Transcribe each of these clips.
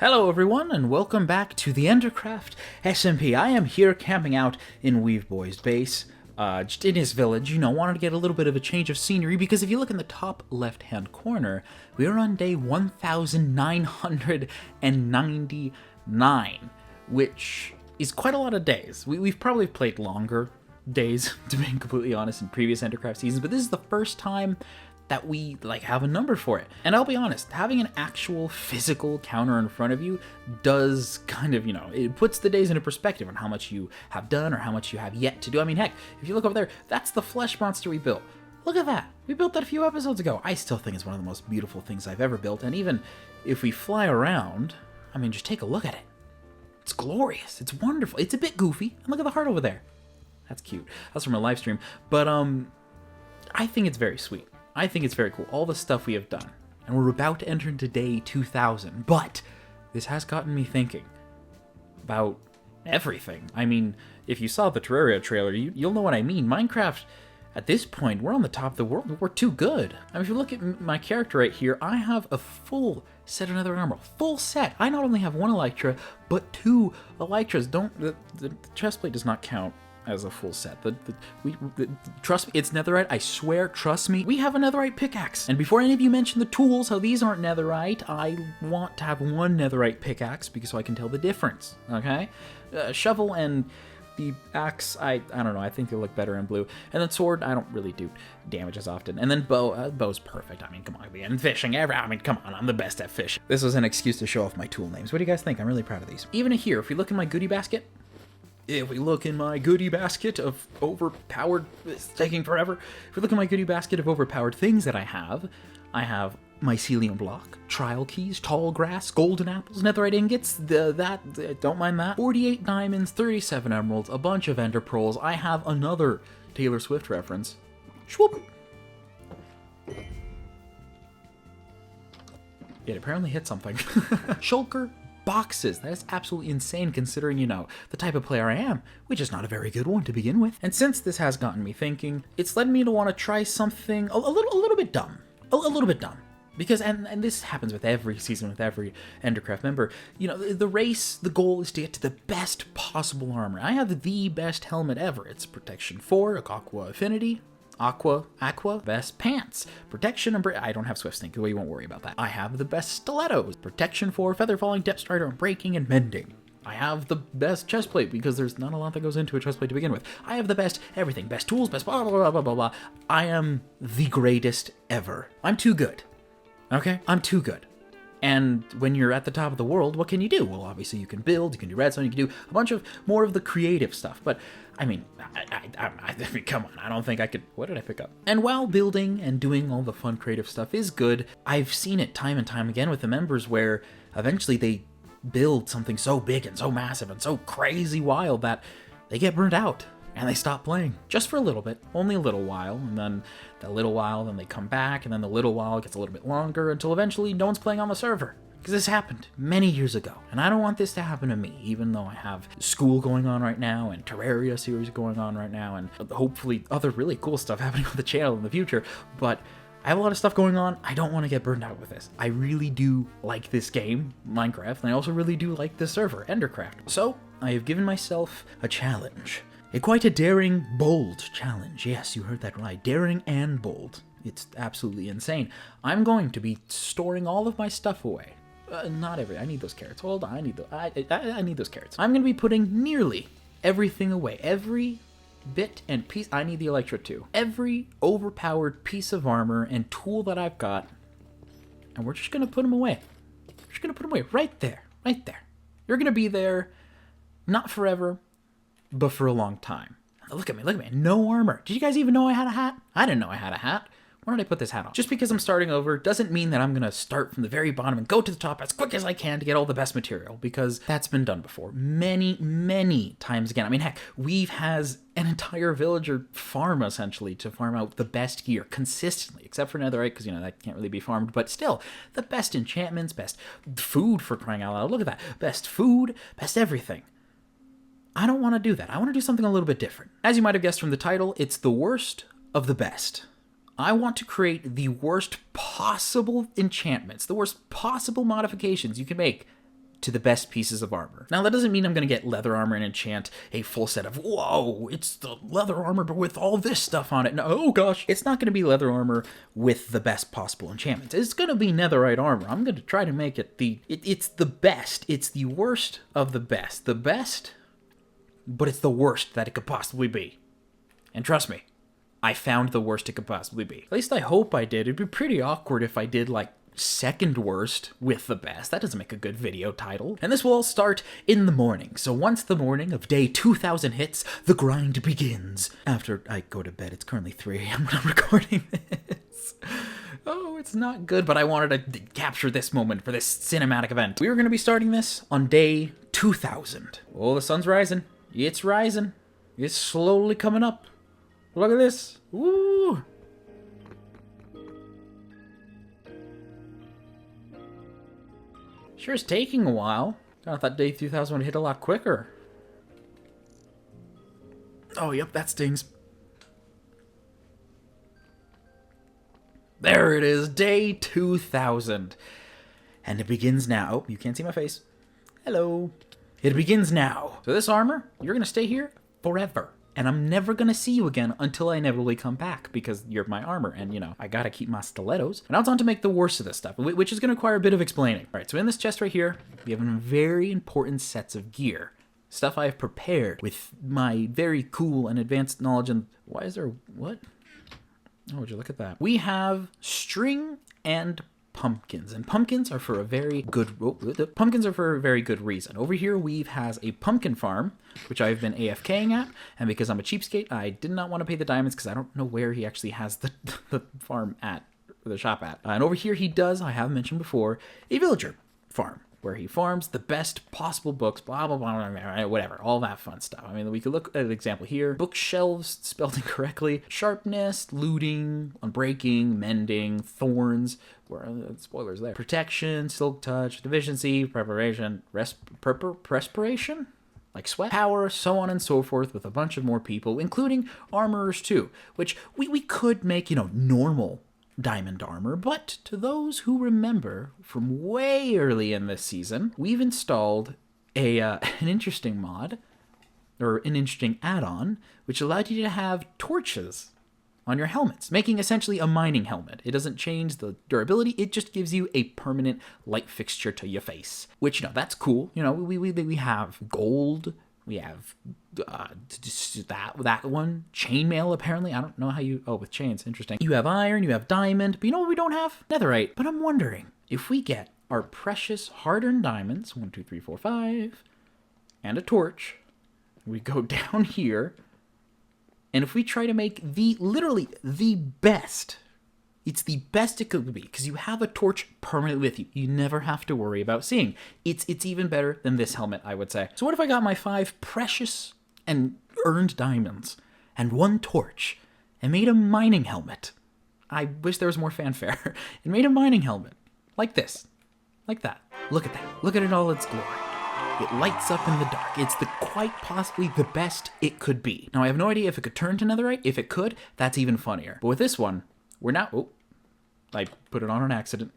Hello everyone, and welcome back to the Endercraft SMP. I am here camping out in Weaveboy's base, just in his village. You know, wanted to get a little bit of a change of scenery, because if you look in the top left-hand corner, we are on day 1999, which is quite a lot of days. We've probably played longer days, to be completely honest, in previous Endercraft seasons, but this is the first time that we have a number for it. And I'll be honest, having an actual physical counter in front of you does kind of, it puts the days into perspective on how much you have done or how much you have yet to do. I mean, heck, if you look over there, that's the flesh monster we built. Look at that. We built that a few episodes ago. I still think it's one of the most beautiful things I've ever built. And even if we fly around, I mean, just take a look at it. It's glorious. It's wonderful. It's a bit goofy. And look at the heart over there. That's cute. That's from a live stream. But I think it's very sweet. I think it's very cool, all the stuff we have done. And we're about to enter into day 2000, but this has gotten me thinking about everything. I mean, if you saw the Terraria trailer, you'll know what I mean. Minecraft, at this point, we're on the top of the world. We're too good. I mean, if you look at my character right here, I have a full set of nether armor. Full set. I not only have one elytra, but two elytras. The chestplate does not count as a full set. Trust me, it's netherite, I swear, trust me. We have a netherite pickaxe. And before any of you mention the tools, how these aren't netherite, I want to have one netherite pickaxe because so I can tell the difference, okay? Shovel and the axe, I don't know, I think they look better in blue. And then sword, I don't really do damage as often. And then bow, bow's perfect. I mean, come on, and fishing, I mean, come on, I'm the best at fishing. This was an excuse to show off my tool names. What do you guys think? I'm really proud of these. Even here, if we look in my goodie basket, of overpowered, it's taking forever. If we look at my goodie basket of overpowered things that I have mycelium block, trial keys, tall grass, golden apples, netherite ingots, don't mind that, 48 diamonds, 37 emeralds, a bunch of ender pearls. I have another Taylor Swift reference. Shwoop! It apparently hit something. Shulker boxes. That is absolutely insane considering, the type of player I am, which is not a very good one to begin with. And since this has gotten me thinking, it's led me to want to try something a little bit dumb. A little bit dumb. Because, and this happens with every season, with every Endercraft member, the race, the goal is to get to the best possible armor. I have the best helmet ever. It's protection 4, aqua affinity, aqua, best pants, protection, I don't have swift stink, you won't worry about that. I have the best stilettos, protection 4, feather falling, depth strider, breaking, and mending. I have the best chestplate, because there's not a lot that goes into a chestplate to begin with. I have the best everything, best tools, best blah, blah, blah, blah, blah, blah. I am the greatest ever. I'm too good. Okay? I'm too good. And when you're at the top of the world, what can you do? Well, obviously you can build, you can do redstone, you can do a bunch of more of the creative stuff. But, I mean, I mean, come on, I don't think I could... What did I pick up? And while building and doing all the fun creative stuff is good, I've seen it time and time again with the members where eventually they build something so big and so massive and so crazy wild that they get burnt out. And they stop playing, just for a little bit, only a little while, and then the little while, then they come back, and then the little while gets a little bit longer, until eventually no one's playing on the server. Because this happened many years ago, and I don't want this to happen to me, even though I have school going on right now, and Terraria series going on right now, and hopefully other really cool stuff happening on the channel in the future, but I have a lot of stuff going on. I don't want to get burned out with this. I really do like this game, Minecraft, and I also really do like this server, Endercraft. So, I have given myself a challenge. Quite a daring, bold challenge. Yes, you heard that right. Daring and bold. It's absolutely insane. I'm going to be storing all of my stuff away. Not every... I need those carrots. Hold on. I need those carrots. I'm going to be putting nearly everything away. Every bit and piece... I need the elytra too. Every overpowered piece of armor and tool that I've got. And we're just going to put them away. We're just going to put them away. Right there. Right there. You're going to be there. Not forever, but for a long time. Look at me, no armor. Did you guys even know I had a hat? I didn't know I had a hat. When did I put this hat on? Just because I'm starting over doesn't mean that I'm gonna start from the very bottom and go to the top as quick as I can to get all the best material, because that's been done before. Many, many times again. I mean, heck, Weave has an entire villager farm, essentially, to farm out the best gear consistently, except for netherite, because, that can't really be farmed, but still, the best enchantments, best food, for crying out loud. Look at that. Best food, best everything. I don't want to do that. I want to do something a little bit different. As you might have guessed from the title, it's the worst of the best. I want to create the worst possible enchantments, the worst possible modifications you can make to the best pieces of armor. Now, that doesn't mean I'm going to get leather armor and enchant a full set of, whoa, it's the leather armor but with all this stuff on it. No, oh gosh. It's not going to be leather armor with the best possible enchantments. It's going to be netherite armor. I'm going to try to make it it's the best. It's the worst of the best. The best, but it's the worst that it could possibly be. And trust me, I found the worst it could possibly be. At least I hope I did. It'd be pretty awkward if I did, like, second worst with the best. That doesn't make a good video title. And this will all start in the morning. So once the morning of day 2000 hits, the grind begins. After I go to bed, it's currently 3 a.m. when I'm recording this. Oh, it's not good, but I wanted to capture this moment for this cinematic event. We were going to be starting this on day 2000. Oh, the sun's rising. It's rising. It's slowly coming up. Look at this. Woo! Sure is taking a while. I thought day 2000 would hit a lot quicker. Oh, yep, that stings. There it is, day 2000. And it begins now. Oh, you can't see my face. Hello. It begins now. So this armor, you're going to stay here forever. And I'm never going to see you again until I inevitably come back, because you're my armor, and, you know, I gotta keep my stilettos. And now it's on to make the worst of this stuff, which is going to require a bit of explaining. All right, so in this chest right here, we have very important sets of gear. Stuff I have prepared with my very cool and advanced knowledge. And why is there, what? Oh, would you look at that? We have string and pumpkins, and pumpkins are for a very good reason. Over here, Weave has a pumpkin farm, which I've been AFKing at, and because I'm a cheapskate, I did not want to pay the diamonds because I don't know where he actually has the farm at, or the shop at. And over here, he does, I have mentioned before, a villager farm, where he farms the best possible books, blah, blah, blah, blah, whatever, all that fun stuff. I mean, we could look at an example here. Bookshelves, spelled incorrectly, sharpness, looting, unbreaking, mending, thorns, spoilers there, protection, silk touch, deficiency, preparation, perspiration? Like sweat, power, so on and so forth, with a bunch of more people, including armorers too, which we could make, you know, normal diamond armor, but to those who remember from way early in this season, we've installed an interesting mod, or an interesting add-on, which allowed you to have torches on your helmets, making essentially a mining helmet. It doesn't change the durability, it just gives you a permanent light fixture to your face, which, you know, that's cool. You know, we have gold, we have that one, chainmail apparently. I don't know how you, oh, with chains, interesting. You have iron, you have diamond, but you know what we don't have? Netherite. But I'm wondering, if we get our precious hard-earned diamonds, 1, 2, 3, 4, 5, and a torch, we go down here, and if we try to make literally the best, it's the best it could be, because you have a torch permanently with you. You never have to worry about seeing. It's even better than this helmet, I would say. So what if I got my 5 precious and earned diamonds and 1 torch and made a mining helmet? I wish there was more fanfare. And made a mining helmet like this, like that. Look at that. Look at it all its glory. It lights up in the dark. It's quite possibly the best it could be. Now, I have no idea if it could turn to netherite. If it could, that's even funnier. But with this one, we're now... Oh, I put it on accident.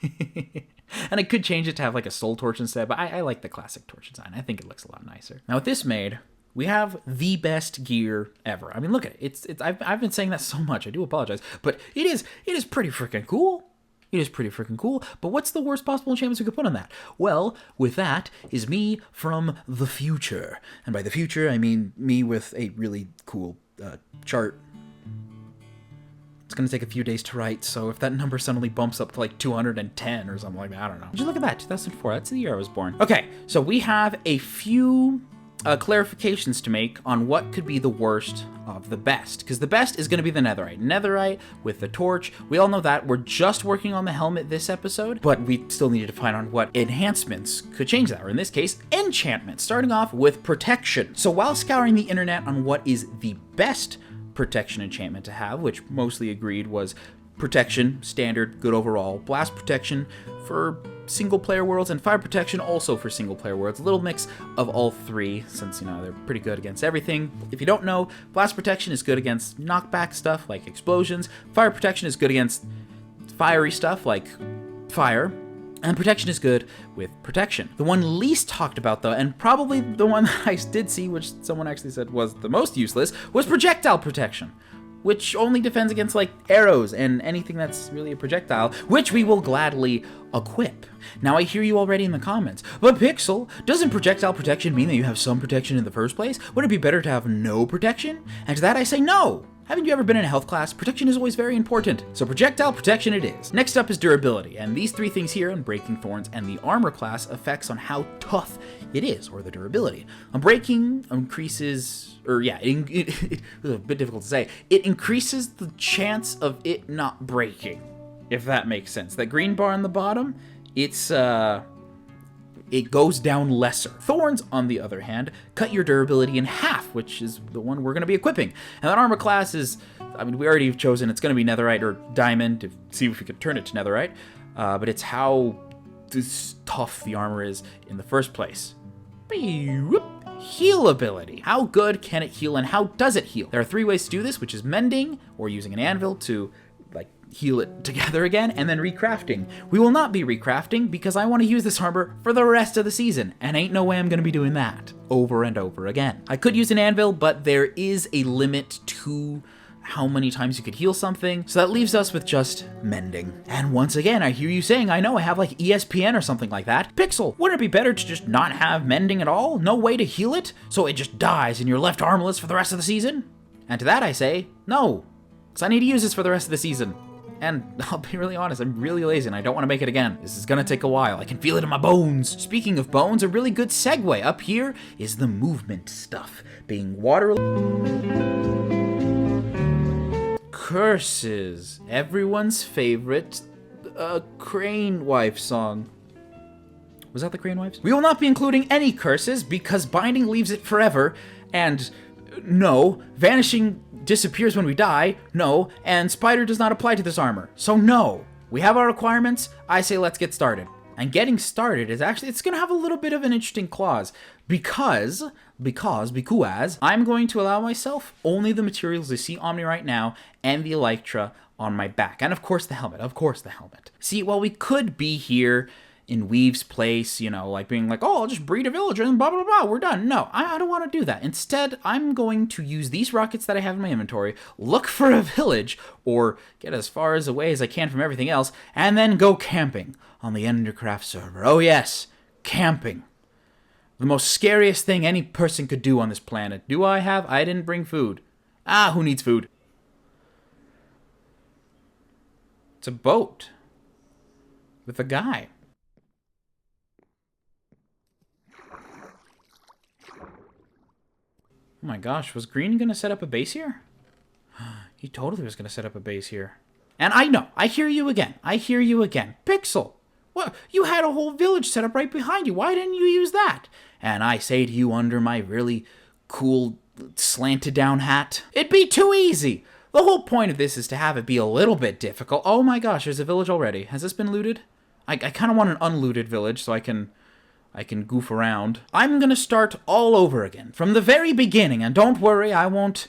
And I could change it to have like a soul torch instead, but I like the classic torch design. I think it looks a lot nicer. Now with this made, we have the best gear ever. I mean, look at it. I've been saying that so much. I do apologize, but it is pretty freaking cool. It is pretty freaking cool, but what's the worst possible enchantments we could put on that? Well, with that is me from the future. And by the future, I mean me with a really cool chart. It's going to take a few days to write, so if that number suddenly bumps up to like 210 or something like that, I don't know. Just look at that, 2004, that's the year I was born. Okay, so we have a few clarifications to make on what could be the worst of the best, because the best is going to be the netherite. Netherite with the torch, we all know that. We're just working on the helmet this episode, but we still needed to find out what enhancements could change that, or in this case, enchantments, starting off with protection. So while scouring the internet on what is the best protection enchantment to have, which mostly agreed was protection, standard, good overall, blast protection for single player worlds, and fire protection also for single player worlds. A little mix of all three, since, you know, they're pretty good against everything. If you don't know, blast protection is good against knockback stuff like explosions. Fire protection is good against fiery stuff like fire. And protection is good with protection. The one least talked about though, and probably the one that I did see, which someone actually said was the most useless, was projectile protection, which only defends against like arrows and anything that's really a projectile, which we will gladly equip. Now I hear you already in the comments, but Pixel, doesn't projectile protection mean that you have some protection in the first place? Wouldn't it be better to have no protection? And to that I say no! Haven't you ever been in a health class? Protection is always very important. So projectile protection it is. Next up is durability, and these three things here, Unbreaking, Thorns, and the armor class, affects on how tough it is, or the durability. Unbreaking increases, it's a bit difficult to say. It increases the chance of it not breaking, if that makes sense. That green bar on the bottom, it goes down lesser. Thorns, on the other hand, cut your durability in half, which is the one we're going to be equipping. And that armor class is, I mean, we already have chosen it's going to be netherite or diamond to see if we can turn it to netherite, but it's how tough the armor is in the first place. Heal ability. How good can it heal and how does it heal? There are three ways to do this, which is mending or using an anvil to heal it together again, and then recrafting. We will not be recrafting because I want to use this armor for the rest of the season, and ain't no way I'm going to be doing that over and over again. I could use an anvil, but there is a limit to how many times you could heal something, so that leaves us with just mending. And once again, I hear you saying, I know I have like ESPN or something like that. Pixel, wouldn't it be better to just not have mending at all? No way to heal it, so it just dies and you're left armless for the rest of the season? And to that I say, no, because I need to use this for the rest of the season. And I'll be really honest, I'm really lazy and I don't want to make it again. This is gonna take a while. I can feel it in my bones. Speaking of bones, a really good segue up here is the movement stuff. Being water... Curses. Everyone's favorite Crane Wife song. Was that the Crane Wives? We will not be including any curses because binding leaves it forever, and no, vanishing disappears when we die, no, and spider does not apply to this armor, so no. We have our requirements, I say let's get started. And getting started is actually, it's gonna have a little bit of an interesting clause, because I'm going to allow myself only the materials you see on me right now, and the elytra on my back, and of course the helmet, See, while we could be here in Weave's place, you know, like being like, oh, I'll just breed a villager and blah, blah, blah, we're done. No, I don't want to do that. Instead, I'm going to use these rockets that I have in my inventory, look for a village, or get as far away as I can from everything else, and then go camping on the Endercraft server. Oh yes, camping. The most scariest thing any person could do on this planet. I didn't bring food. Ah, who needs food? It's a boat. With a guy. Oh my gosh, was Green gonna set up a base here? He totally was gonna set up a base here. And I know, I hear you again. Pixel, what? You had a whole village set up right behind you. Why didn't you use that? And I say to you under my really cool slanted down hat, it'd be too easy. The whole point of this is to have it be a little bit difficult. Oh my gosh, there's a village already. Has this been looted? I kind of want an unlooted village so I can goof around. I'm gonna start all over again from the very beginning, and don't worry, I won't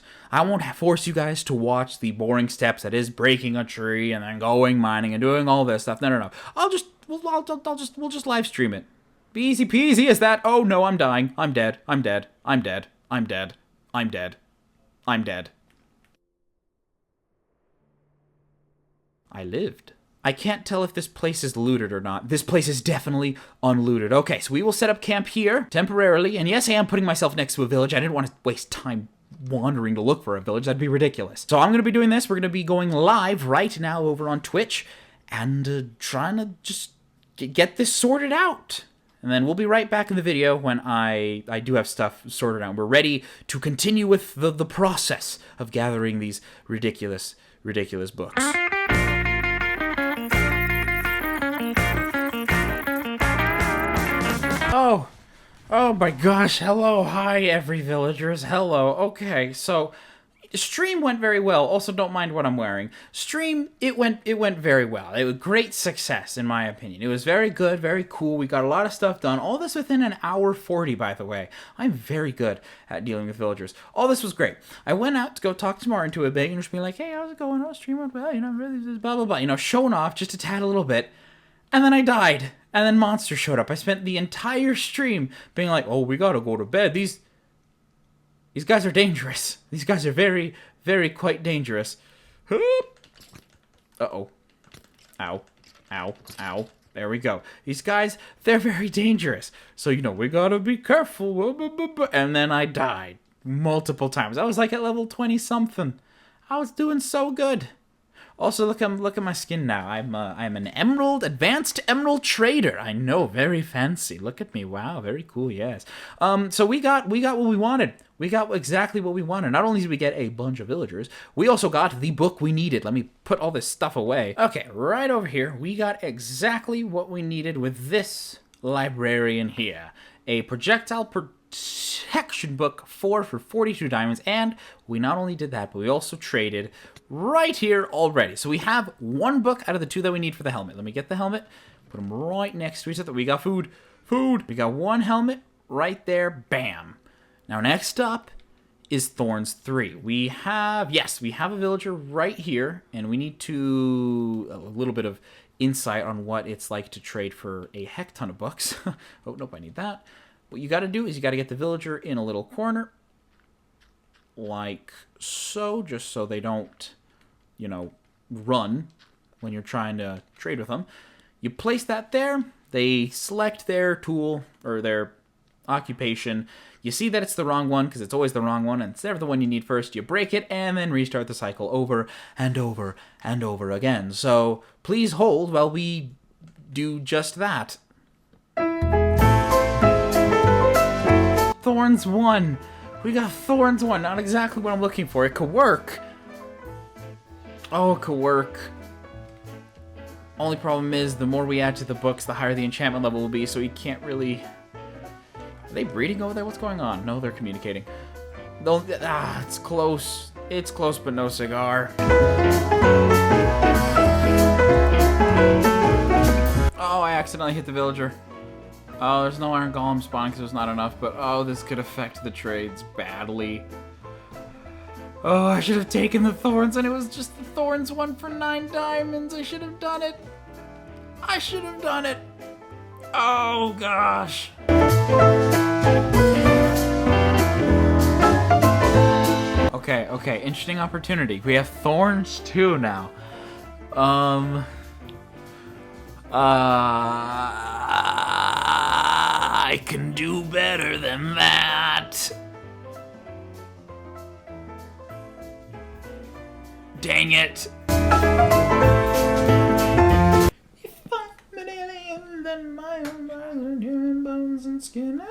force you guys to watch the boring steps that is breaking a tree and then going mining and doing all this stuff. No. We'll just live stream it. Be easy peasy as that. Oh no, I'm dying. I'm dead. I lived. I can't tell if this place is looted or not. This place is definitely unlooted. Okay, so we will set up camp here temporarily. And yes, I am putting myself next to a village. I didn't want to waste time wandering to look for a village. That'd be ridiculous. So I'm going to be doing this. We're going to be going live right now over on Twitch and trying to just get this sorted out. And then we'll be right back in the video when I do have stuff sorted out. We're ready to continue with the process of gathering these ridiculous books. Oh my gosh, hello, hi every villagers, hello. Okay, so stream went very well. Also, don't mind what I'm wearing. Stream, it went very well. It was great success in my opinion. It was very good, very cool. We got a lot of stuff done. All this within an hour 40, by the way. I'm very good at dealing with villagers. All this was great. I went out to go talk to Martin to a bit and just be like, hey, how's it going? Oh, stream went well, you know, really blah blah blah, you know, showing off just a tad a little bit. And then I died. And then monsters showed up. I spent the entire stream being like, oh, we gotta go to bed. These guys are dangerous. These guys are very, very quite dangerous. Uh-oh. Ow. Ow. Ow. There we go. These guys, they're very dangerous. So, you know, we gotta be careful. And then I died multiple times. I was like at level 20-something. I was doing so good. Also, look at my skin now. I'm an advanced emerald trader. I know, very fancy. Look at me. Wow, very cool. Yes. So we got what we wanted. We got exactly what we wanted. Not only did we get a bunch of villagers, we also got the book we needed. Let me put all this stuff away. Okay, right over here, we got exactly what we needed with this librarian here. A projectile protection book 4 for 42 diamonds, and we not only did that, but we also traded right here already. So we have one book out of the 2 that we need for the helmet. Let me get the helmet, put them right next to each other. We got food. We got one helmet right there. Bam. Now, next up is Thorns 3. We have a villager right here, and we need a little bit of insight on what it's like to trade for a heck ton of books. Oh, nope, I need that. What you got to do is you got to get the villager in a little corner, like so, just so they don't, you know, run when you're trying to trade with them. You place that there. They select their tool or their occupation. You see that it's the wrong one because it's always the wrong one, and it's never the one you need first. You break it and then restart the cycle over and over and over again. So please hold while we do just that. Thorns 1. We got Thorns 1. Not exactly what I'm looking for. It could work. Oh, it could work. Only problem is the more we add to the books, the higher the enchantment level will be, so you can't really... Are they breeding over there? What's going on? No, they're communicating. It's close. It's close, but no cigar. Oh, I accidentally hit the villager. Oh, there's no iron golem spawning because there's not enough, but oh, this could affect the trades badly. Oh, I should have taken the thorns, and it was just the thorns 1 for 9 diamonds. I should have done it. I should have done it. Oh, gosh. Okay, interesting opportunity. We have Thorns 2 now. I can do better than that. Dang it. If I'm an alien, then my own eyes are human bones and skin. I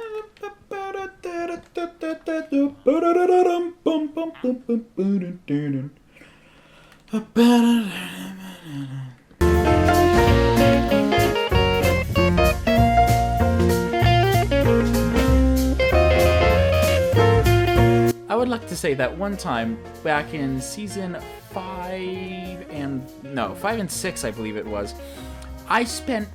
would like to say that one time back in season 5 and 6, I believe it was, I spent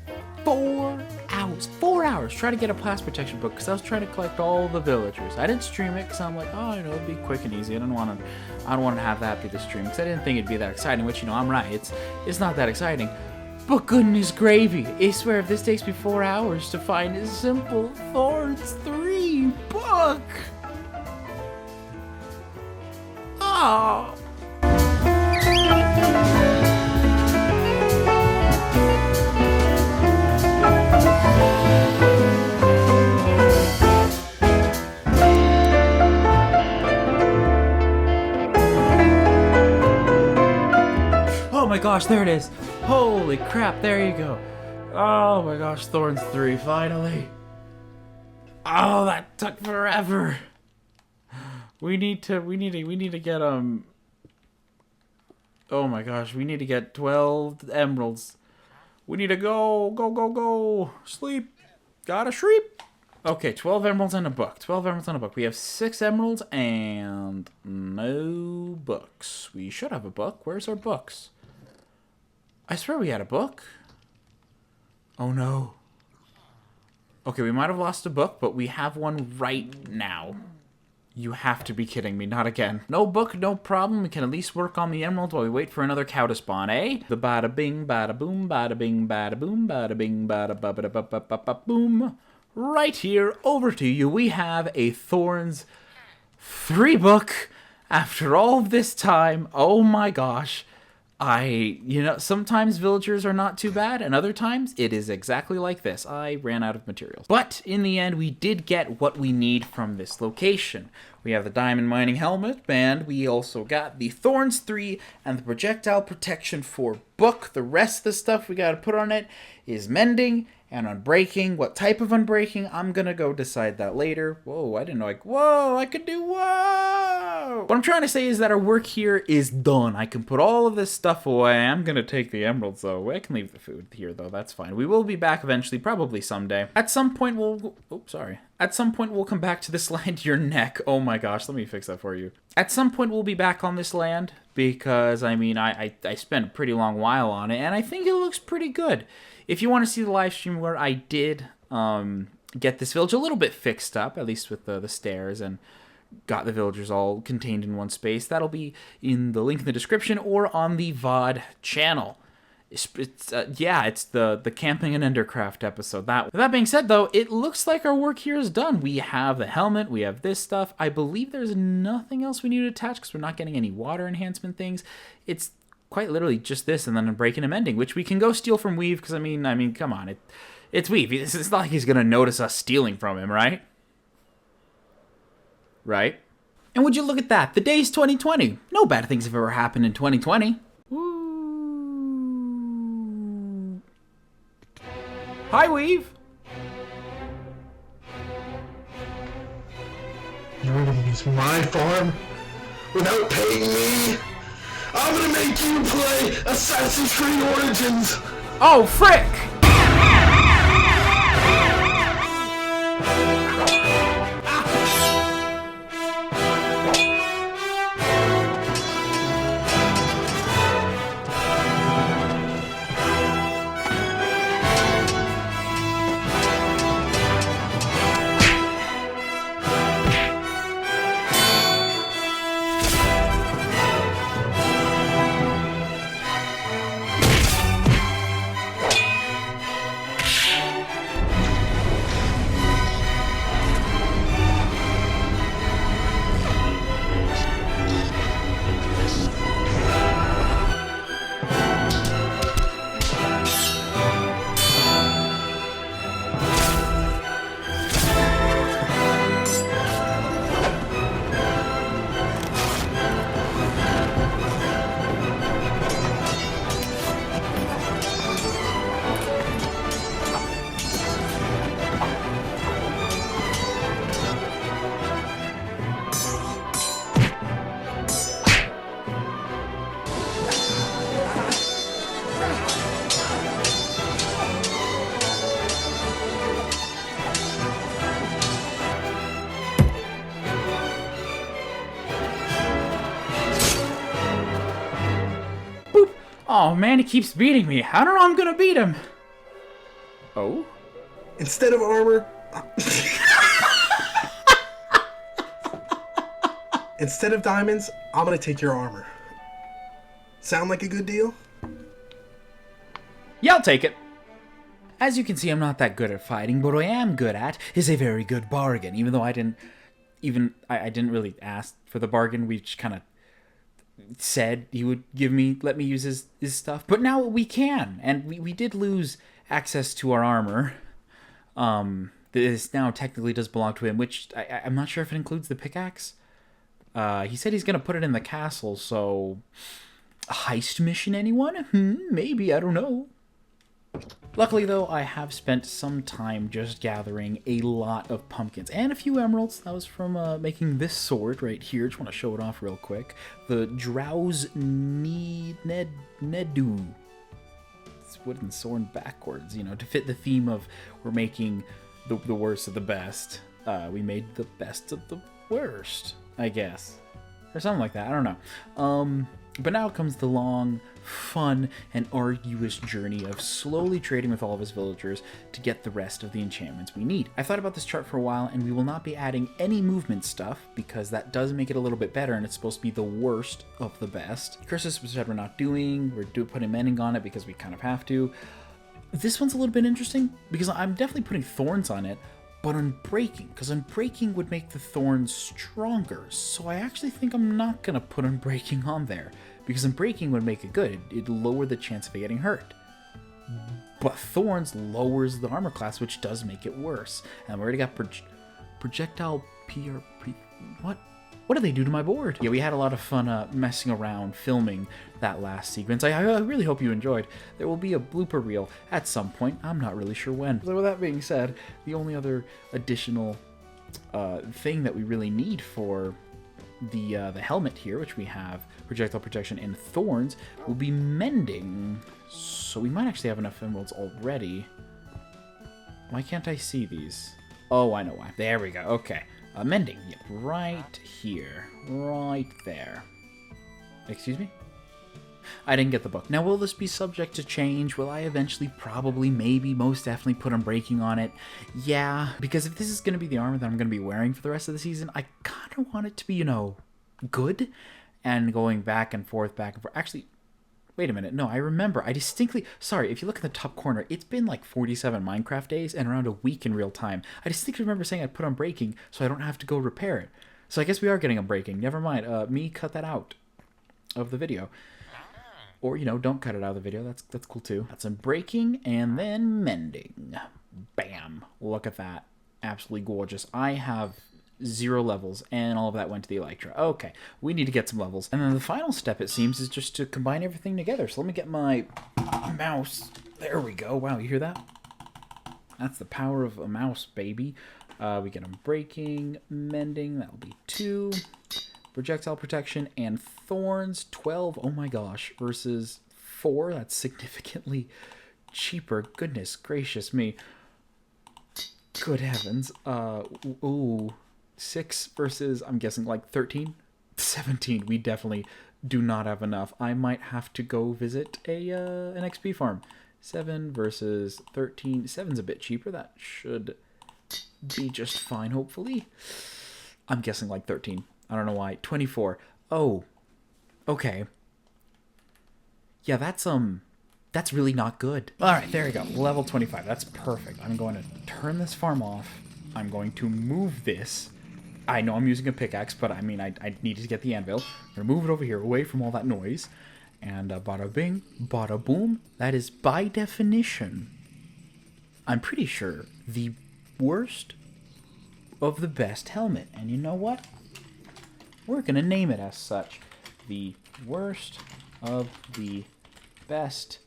4 hours trying to get a class protection book because I was trying to collect all the villagers. I didn't stream it because I'm like, oh, you know, it'd be quick and easy. I don't want to have that be the stream because I didn't think it'd be that exciting. Which, you know, I'm right. It's not that exciting. But goodness gravy, I swear if this takes me 4 hours to find a simple Thorns 3 book. Oh. Oh my gosh, there it is. Holy crap, there you go. Oh my gosh, Thorns 3, finally. Oh, that took forever. We need to get, oh my gosh, we need to get 12 emeralds. We need to go. Sleep. Gotta sleep. Okay, 12 emeralds and a book. 12 emeralds and a book. We have 6 emeralds and no books. We should have a book. Where's our books? I swear we had a book. Oh no. Okay, we might have lost a book, but we have one right now. You have to be kidding me, not again. No book, no problem. We can at least work on the emerald while we wait for another cow to spawn, eh? The bada bing, bada boom, bada bing, bada boom, bada bing, bada ba ba ba ba ba ba boom. Right here, over to you, we have a Thorns 3 book. After all of this time, oh my gosh. Sometimes villagers are not too bad, and other times it is exactly like this. I ran out of materials. But in the end, we did get what we need from this location. We have the diamond mining helmet, and we also got the Thorns 3 and the projectile protection 4 book. The rest of the stuff we gotta put on it is mending and unbreaking. What type of unbreaking? I'm gonna go decide that later. Whoa, I didn't know, I could do whoa! What I'm trying to say is that our work here is done. I can put all of this stuff away. I'm gonna take the emeralds though. I can leave the food here though, that's fine. We will be back eventually, probably someday. At some point At some point we'll come back to this land. Your neck. Oh my gosh, let me fix that for you. At some point we'll be back on this land because, I spent a pretty long while on it, and I think it looks pretty good. If you want to see the live stream where I did get this village a little bit fixed up, at least with the stairs, and got the villagers all contained in one space, that'll be in the link in the description or on the VOD channel. It's the camping and Endercraft episode. That being said, though, it looks like our work here is done. We have the helmet, we have this stuff. I believe there's nothing else we need to attach because we're not getting any water enhancement things. It's quite literally just this and then a breaking and mending, which we can go steal from Weave because, come on. It's Weave. It's not like he's going to notice us stealing from him, right? Right? And would you look at that? The day's 2020. No bad things have ever happened in 2020. Woo. Hi, Weave. You want to use my farm without paying me? I'm gonna make you play Assassin's Creed Origins! Oh, frick! Oh man, he keeps beating me. I don't know I'm gonna beat him. Oh? Instead of armor... Instead of diamonds, I'm gonna take your armor. Sound like a good deal? Yeah, I'll take it. As you can see, I'm not that good at fighting, but what I am good at is a very good bargain. Even though I didn't really ask for the bargain, we just kind of said he would let me use his stuff, but now we can, and we did lose access to our armor. This now technically does belong to him, which I'm not sure if it includes the pickaxe. He said he's gonna put it in the castle, so a heist mission, anyone? Maybe, I don't know. Luckily, though, I have spent some time just gathering a lot of pumpkins and a few emeralds. That was from making this sword right here. Just want to show it off real quick. The Drow's Nedu. It's wooden sword backwards, to fit the theme of we're making the worst of the best. We made the best of the worst, I guess. Or something like that. I don't know. But now comes the long, fun and arduous journey of slowly trading with all of his villagers to get the rest of the enchantments we need. I thought about this chart for a while, and we will not be adding any movement stuff because that does make it a little bit better, and it's supposed to be the worst of the best. Curses we said we're not doing. We're putting mending on it because we kind of have to. This one's a little bit interesting because I'm definitely putting thorns on it, but unbreaking, because unbreaking would make the thorns stronger. So I actually think I'm not going to put unbreaking on there, because unbreaking would make it good. It'd lower the chance of it getting hurt. But thorns lowers the armor class, which does make it worse. And we already got projectile PRP. What did they do to my board? Yeah, we had a lot of fun messing around filming that last sequence. I really hope you enjoyed. There will be a blooper reel at some point. I'm not really sure when. So with that being said, the only other additional thing that we really need for the helmet here, which we have projectile protection and thorns, will be mending. So we might actually have enough emeralds already. Why can't I see these? Oh, I know why. There we go. Okay. Mending. Yep, right here. Right there. Excuse me? I didn't get the book. Now, will this be subject to change? Will I eventually, probably, maybe, most definitely put unbreaking on it? Yeah, because if this is going to be the armor that I'm going to be wearing for the rest of the season, I kind of want it to be, you know, good. And going back and forth. Actually, wait a minute. No, I remember. I distinctly... Sorry, if you look in the top corner, it's been like 47 Minecraft days and around a week in real time. I distinctly remember saying I'd put on breaking so I don't have to go repair it. So I guess we are getting unbreaking. Never mind. Me cut that out of the video. Or, you know, don't cut it out of the video. That's cool too. That's unbreaking and then mending. Bam. Look at that. Absolutely gorgeous. I have 0 levels, and all of that went to the Electra. Okay, we need to get some levels. And then the final step, it seems, is just to combine everything together. So let me get my mouse. There we go. Wow, you hear that? That's the power of a mouse, baby. We get unbreaking, mending. That'll be 2. Projectile protection and thorns, 12. Oh my gosh, versus 4. That's significantly cheaper. Goodness gracious me. Good heavens. Ooh. 6 versus, I'm guessing, like 13? 17. We definitely do not have enough. I might have to go visit an XP farm. 7 versus 13. 7's a bit cheaper. That should be just fine, hopefully. I'm guessing like 13. I don't know why. 24. Oh. Okay. Yeah, that's really not good. Alright, there we go. Level 25. That's perfect. I'm going to turn this farm off. I'm going to move this. I know I'm using a pickaxe, but I mean, I needed to get the anvil. I'm going to move it over here, away from all that noise. And bada bing, bada boom. That is, by definition, I'm pretty sure, the worst of the best helmet. And you know what? We're going to name it as such. The worst of the best.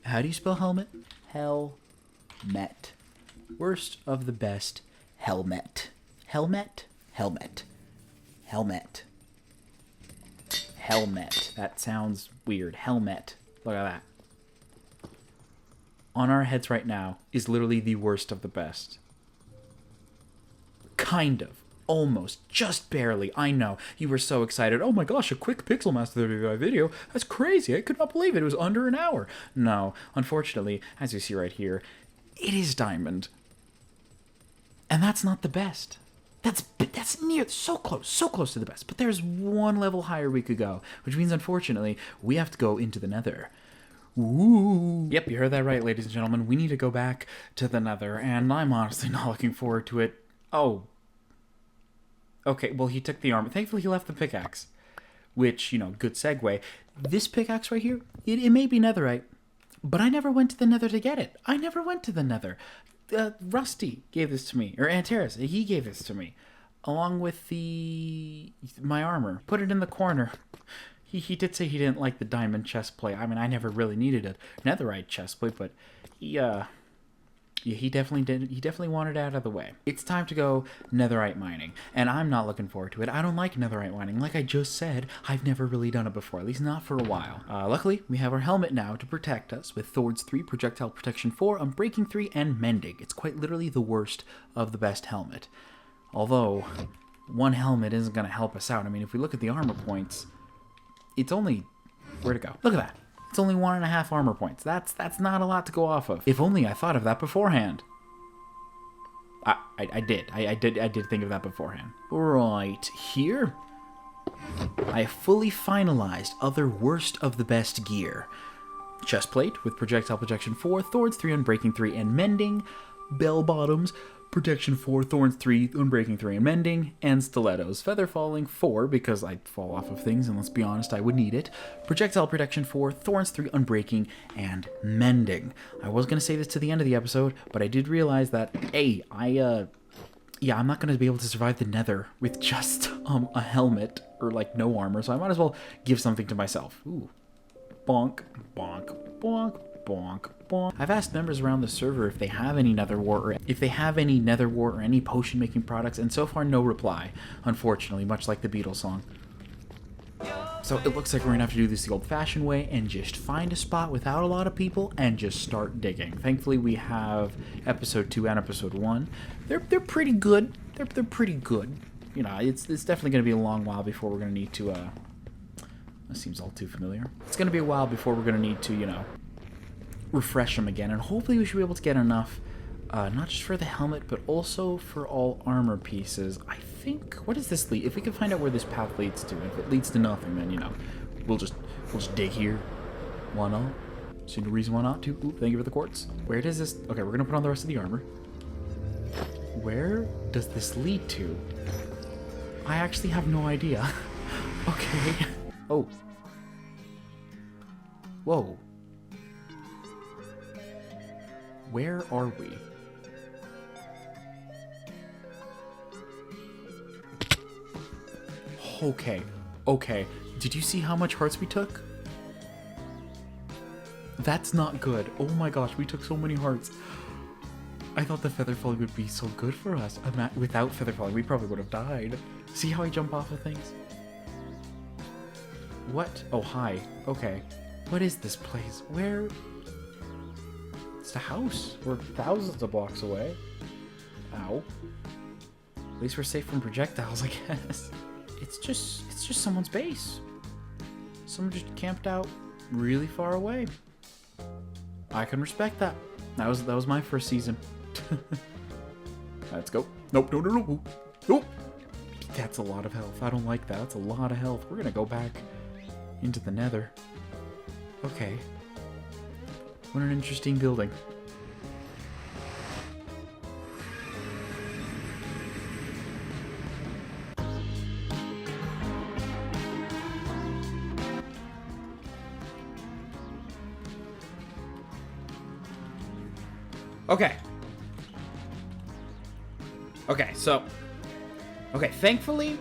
How do you spell helmet? Helmet. Worst of the best helmet. Helmet? Helmet. Helmet. Helmet. That sounds weird. Helmet. Look at that. On our heads right now is literally the worst of the best. Kind of. Almost. Just barely. I know. You were so excited. Oh my gosh, a quick Pixel Master video. That's crazy. I could not believe it. It was under an hour. No. Unfortunately, as you see right here, it is diamond. And that's not the best. That's near, so close to the best. But there's one level higher we could go, which means, unfortunately, we have to go into the nether. Ooh. Yep, you heard that right, ladies and gentlemen. We need to go back to the nether, and I'm honestly not looking forward to it. Oh. Okay, well, he took the armor. Thankfully, he left the pickaxe, which, you know, good segue. This pickaxe right here, it may be netherite, but I never went to the nether to get it. I never went to the nether. Rusty gave this to me, or Antares, he gave this to me, along with my armor. Put it in the corner. He did say he didn't like the diamond chestplate. I mean, I never really needed a netherite chestplate, but he definitely did. He definitely wanted it out of the way. It's time to go netherite mining, and I'm not looking forward to it. I don't like netherite mining. Like I just said, I've never really done it before, at least not for a while. Luckily, we have our helmet now to protect us with Thorns 3, Projectile Protection 4, Unbreaking 3, and Mending. It's quite literally the worst of the best helmet. Although, one helmet isn't going to help us out. I mean, if we look at the armor points, it's only... Where'd it go? Look at that. It's only 1.5 armor points. That's not a lot to go off of. If only I thought of that beforehand. I did think of that beforehand. Right here, I fully finalized other worst of the best gear. Chestplate with projectile protection 4, thorns 3, unbreaking 3, and mending. Bell bottoms, protection 4, thorns 3, unbreaking 3, and mending. And stilettos, feather falling 4, because I fall off of things, and let's be honest, I would need it. Projectile protection 4, thorns 3, unbreaking, and mending. I was going to say this to the end of the episode, but I did realize that, I'm not going to be able to survive the nether with just a helmet or like no armor, so I might as well give something to myself. Ooh. Bonk, bonk, bonk, bonk, bonk. I've asked members around the server if they have any nether wart or any potion making products, and so far no reply, unfortunately, much like the Beatles song. So it looks like we're gonna have to do this the old-fashioned way and just find a spot without a lot of people and just start digging. Thankfully, we have episode 2 and episode 1. They're pretty good. They're pretty good. You know, it's definitely gonna be a long while before we're gonna need to. That seems all too familiar. It's gonna be a while before we're gonna need to, refresh them again, and hopefully we should be able to get enough. Not just for the helmet, but also for all armor pieces. I think, what does this lead? If we can find out where this path leads to, if it leads to nothing, then, we'll just dig here. Why not? See no reason why not to. Ooh, thank you for the quartz. Where does this, okay, we're gonna put on the rest of the armor. Where does this lead to? I actually have no idea. Okay. Oh. Whoa. Where are we? Okay. Did you see how much hearts we took? That's not good. Oh my gosh, we took so many hearts. I thought the feather falling would be so good for us. Without feather falling, we probably would have died. See how I jump off of things? What? Oh, hi. Okay. What is this place? Where? It's the house. We're thousands of blocks away. Ow. At least we're safe from projectiles, I guess. It's just someone's base. Someone just camped out really far away. I can respect that. That was my first season. Let's go. Nope, no. Nope. That's a lot of health. I don't like that. That's a lot of health. We're gonna go back into the nether. Okay. What an interesting building. Okay, thankfully,